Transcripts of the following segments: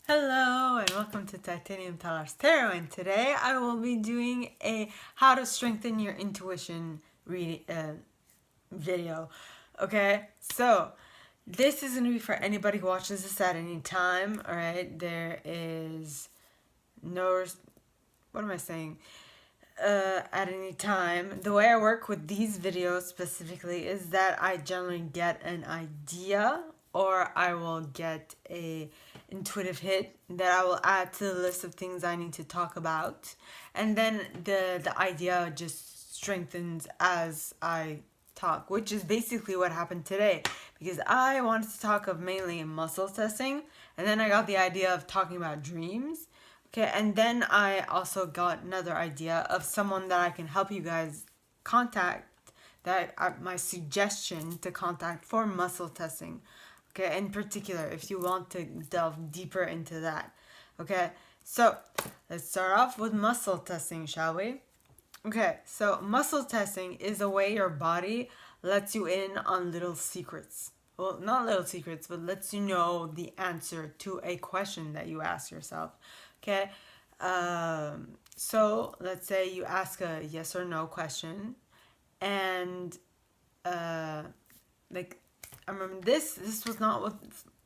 Hello and welcome to Titanium Talars Tarot, and today I will be doing a how to strengthen your intuition video. Okay, so this is going to be for anybody who watches this at any time. Alright, there is no, what am I saying? At any time. The way I work with these videos specifically is that I generally get an idea, or I will get a intuitive hit that I will add to the list of things I need to talk about, and then the idea just strengthens as I talk, which is basically what happened today, because I wanted to talk of mainly muscle testing, and then I got the idea of talking about dreams. Okay, and then I also got another idea of someone that I can help you guys contact, that my suggestion to contact for muscle testing. Okay, in particular, if you want to delve deeper into that. Okay, so let's start off with muscle testing, shall we? Okay, so muscle testing is a way your body lets you in on little secrets. Well, not little secrets, but lets you know the answer to a question that you ask yourself. Okay, so let's say you ask a yes or no question, and like I remember this was not what.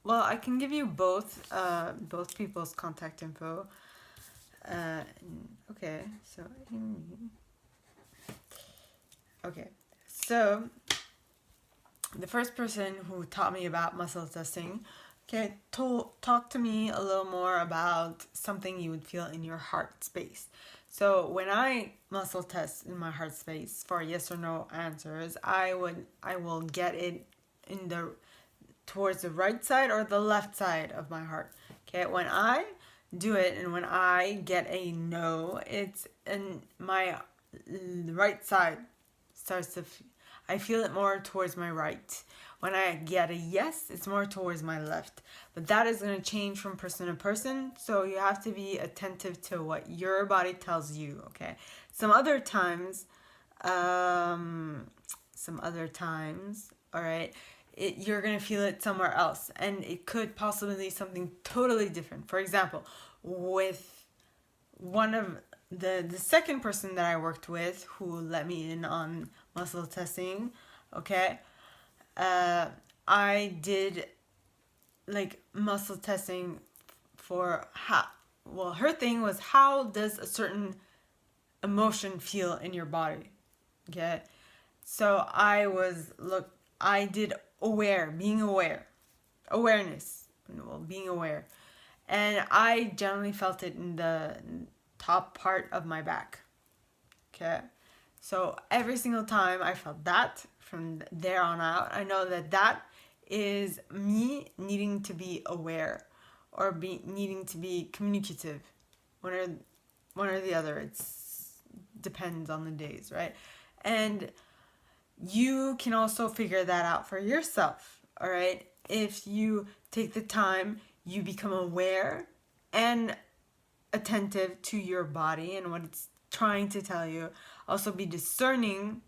Well, I can give you both people's contact info. Okay, so okay, so the first person who taught me about muscle testing, okay, talk to me a little more about something you would feel in your heart space. So when I muscle test in my heart space for yes or no answers, I will get it in the towards the right side or the left side of my heart. Okay, when I do it and when I get a no, it's in my right side starts to I feel it more towards my right. When I get a yes, it's more towards my left. But that is going to change from person to person, so you have to be attentive to what your body tells you, okay? Some other times, all right, you're going to feel it somewhere else, and it could possibly be something totally different. For example, with one of the second person that I worked with who let me in on muscle testing, okay, I did like muscle testing for how, well, her thing was how does a certain emotion feel in your body, okay? So I did being aware, awareness, well, being aware, and I generally felt it in the top part of my back. Okay, so every single time I felt that, from there on out, I know that that is me needing to be aware, or needing to be communicative. One or the other. It's depends on the days, right? And you can also figure that out for yourself. All right, if you take the time, you become aware and attentive to your body and what it's trying to tell you. Also be discerning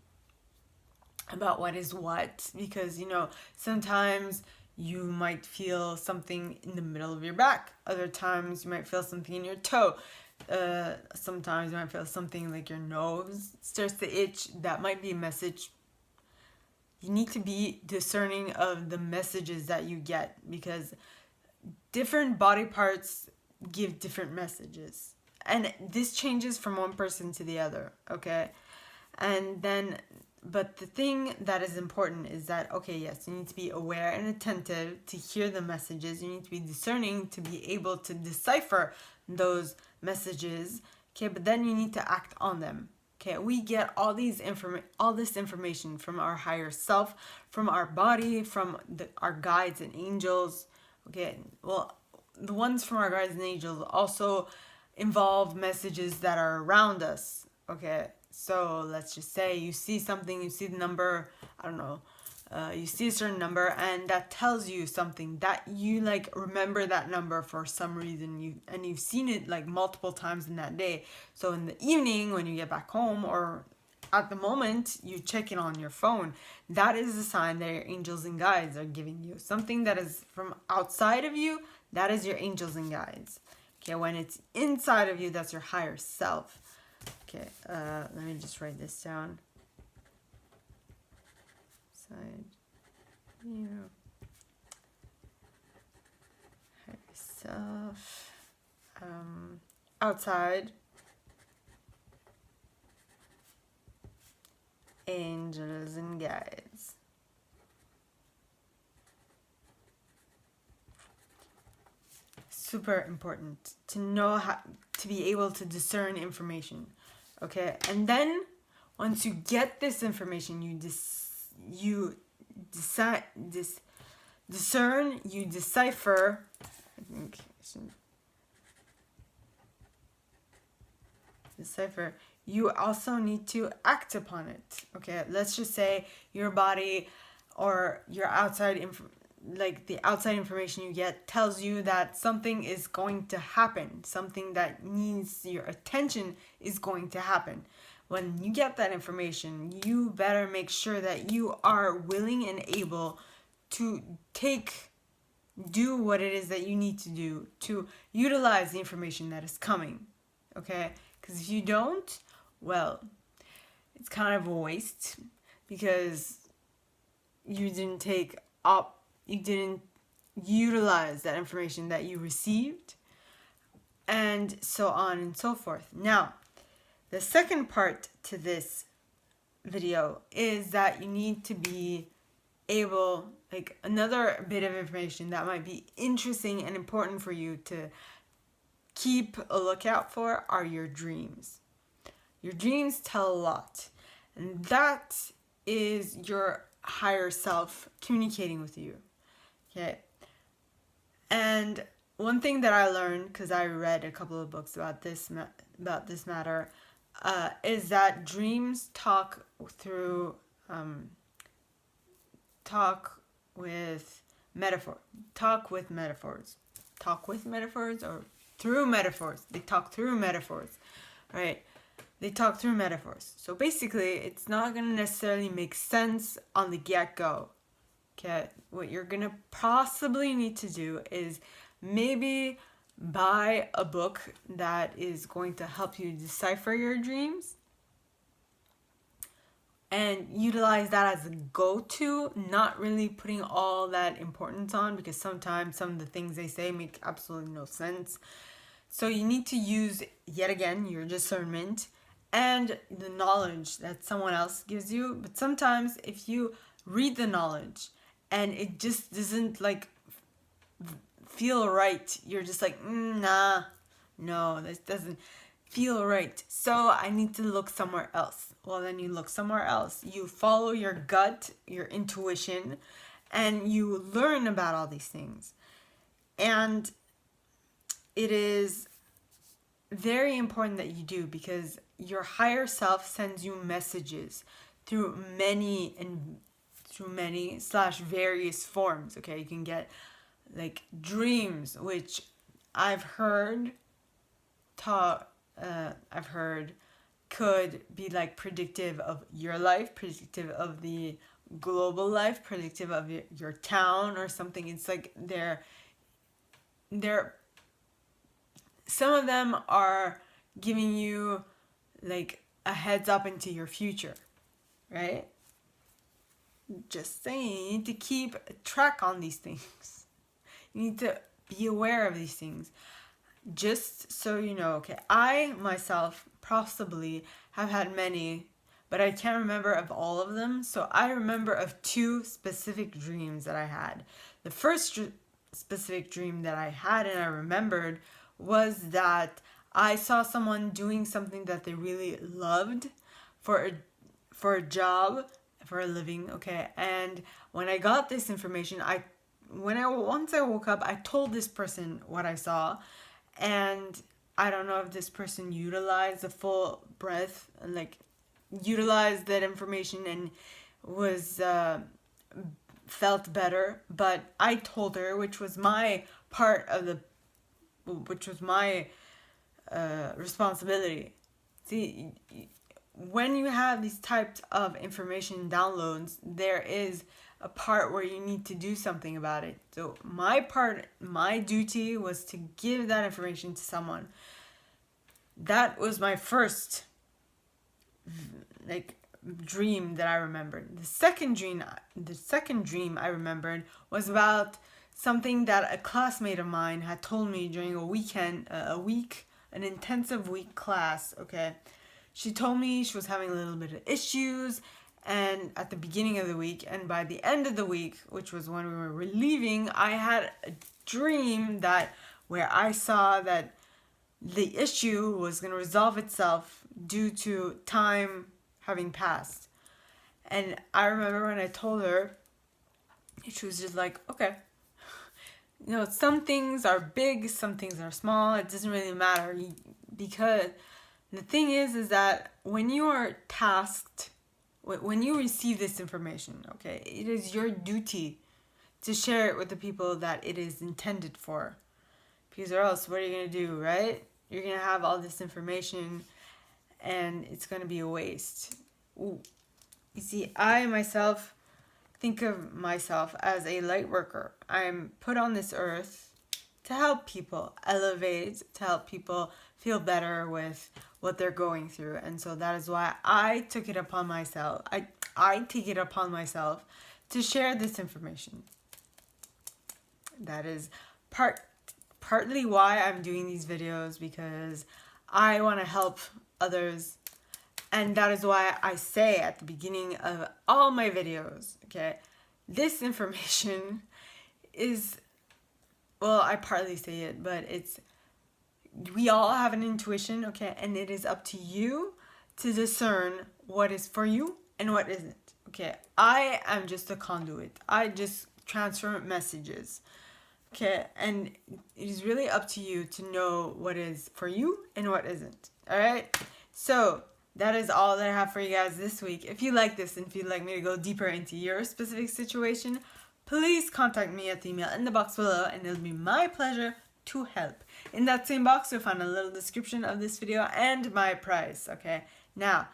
about what is what, because sometimes you might feel something in the middle of your back, other times you might feel something in your toe, sometimes you might feel something like your nose starts to itch. That might be a message. You need to be discerning of the messages that you get, because different body parts give different messages, and this changes from one person to the other, okay? And then, but the thing that is important is that, okay, yes, you need to be aware and attentive to hear the messages. You need to be discerning to be able to decipher those messages, okay? But then you need to act on them. Okay, we get all this information from our higher self, from our body, from our guides and angels. Okay, well, the ones from our guides and angels also involve messages that are around us. Okay, so let's just say you see something, you see the number, I don't know, you see a certain number, and that tells you something that you like remember that number for some reason, you've seen it like multiple times in that day. So in the evening when you get back home, or at the moment you check it on your phone, that is a sign that your angels and guides are giving you something that is from outside of you that is your angels and guides. Okay, when it's inside of you, that's your higher self. Okay, let me just write this down. Side you, higher self, outside, angels and guides. Super important to know how to be able to discern information. Okay, and then once you get this information, you discern, you decipher. I think I should decipher. You also need to act upon it. Okay, let's just say your body or your outside like the outside information you get tells you that something is going to happen, something that needs your attention is going to happen. When you get that information, you better make sure that you are willing and able to do what it is that you need to do to utilize the information that is coming. Okay, because if you don't, well, it's kind of a waste, because you didn't you didn't utilize that information that you received, and so on and so forth. Now, the second part to this video is that you need to be able, like, another bit of information that might be interesting and important for you to keep a lookout for are your dreams. Your dreams tell a lot, and that is your higher self communicating with you. Okay, and one thing that I learned, because I read a couple of books about this matter, is that dreams talk with metaphors, or through metaphors. They talk through metaphors, right? They talk through metaphors. So basically, it's not going to necessarily make sense on the get-go. Okay, what you're going to possibly need to do is maybe buy a book that is going to help you decipher your dreams and utilize that as a go-to, not really putting all that importance on, because sometimes some of the things they say make absolutely no sense. So you need to use, yet again, your discernment and the knowledge that someone else gives you. But sometimes if you read the knowledge and it just doesn't like feel right, you're just like, nah, no, this doesn't feel right, so I need to look somewhere else. Well, then you look somewhere else. You follow your gut, your intuition, and you learn about all these things. And it is very important that you do, because your higher self sends you messages through many / various forms. Okay, you can get like dreams, which I've heard could be like predictive of your life, predictive of the global life, predictive of your town or something. It's like they're some of them are giving you like a heads up into your future, right? Just saying, you need to keep track on these things. You need to be aware of these things. Just so you know, okay, I myself possibly have had many, but I can't remember of all of them. So I remember of 2 specific dreams that I had. The first specific dream that I had and I remembered was that I saw someone doing something that they really loved for a job, for a living, okay? And when I got this information, once I woke up, I told this person what I saw, and I don't know if this person utilized the full breadth and like utilized that information and was felt better, but I told her, which was my responsibility. See, when you have these types of information downloads, there is a part where you need to do something about it. So my duty was to give that information to someone. That was my first dream that I remembered. The second dream I remembered was about something that a classmate of mine had told me during an intensive week class, okay? She told me she was having a little bit of issues and at the beginning of the week, and by the end of the week, which was when we were leaving, I had a dream where I saw that the issue was going to resolve itself due to time having passed. And I remember when I told her, she was just like, okay. Some things are big, some things are small. It doesn't really matter, because the thing is that when you are tasked, when you receive this information, okay, it is your duty to share it with the people that it is intended for. Because or else, what are you going to do, right? You're going to have all this information and it's going to be a waste. Ooh. You see, I myself think of myself as a light worker. I'm put on this earth to help people elevate, to help people feel better with what they're going through. And so that is why I took it upon myself. I take it upon myself to share this information. That is partly why I'm doing these videos, because I want to help others. And that is why I say at the beginning of all my videos, okay, this information is, well, I partly say it, but we all have an intuition, okay, and it is up to you to discern what is for you and what isn't, okay. I am just a conduit. I just transfer messages, okay, and it is really up to you to know what is for you and what isn't, all right? So that is all that I have for you guys this week. If you like this and if you'd like me to go deeper into your specific situation, please contact me at the email in the box below, and it'll be my pleasure to help. In that same box, you'll find a little description of this video and my price, okay? Now,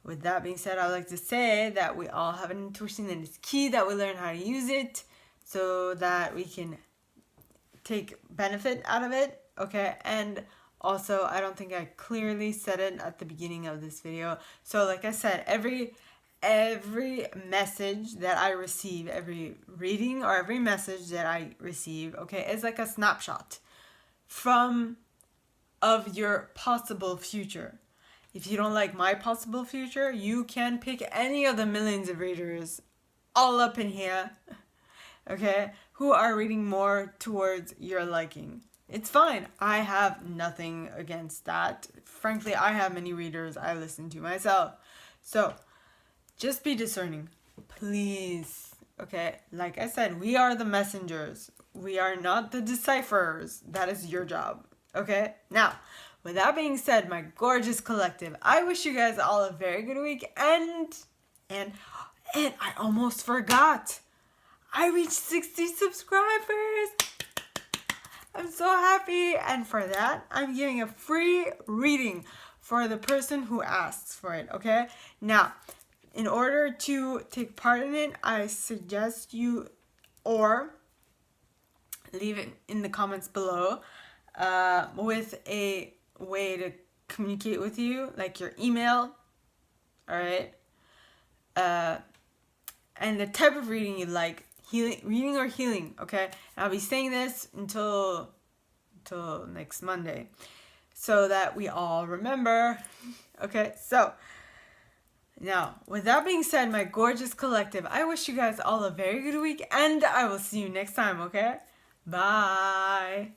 with that being said, I'd like to say that we all have an intuition, and it's key that we learn how to use it so that we can take benefit out of it, okay? And also, I don't think I clearly said it at the beginning of this video. So like I said, every message that I receive, every reading or every message that I receive, okay, is like a snapshot of your possible future. If you don't like my possible future, you can pick any of the millions of readers all up in here, okay, who are reading more towards your liking. It's fine. I have nothing against that. Frankly, I have many readers I listen to myself. So, just be discerning, please. Okay, like I said, we are the messengers. We are not the decipherers. That is your job. Okay? Now, with that being said, my gorgeous collective, I wish you guys all a very good week. And I almost forgot. I reached 60 subscribers. I'm so happy, and for that, I'm giving a free reading for the person who asks for it, okay? Now, in order to take part in it, I suggest you, or leave it in the comments below with a way to communicate with you, like your email, alright? And the type of reading you like. Reading or healing, okay? And I'll be saying this until next Monday, so that we all remember. Okay, so now, with that being said, my gorgeous collective, I wish you guys all a very good week, and I will see you next time, okay? Bye.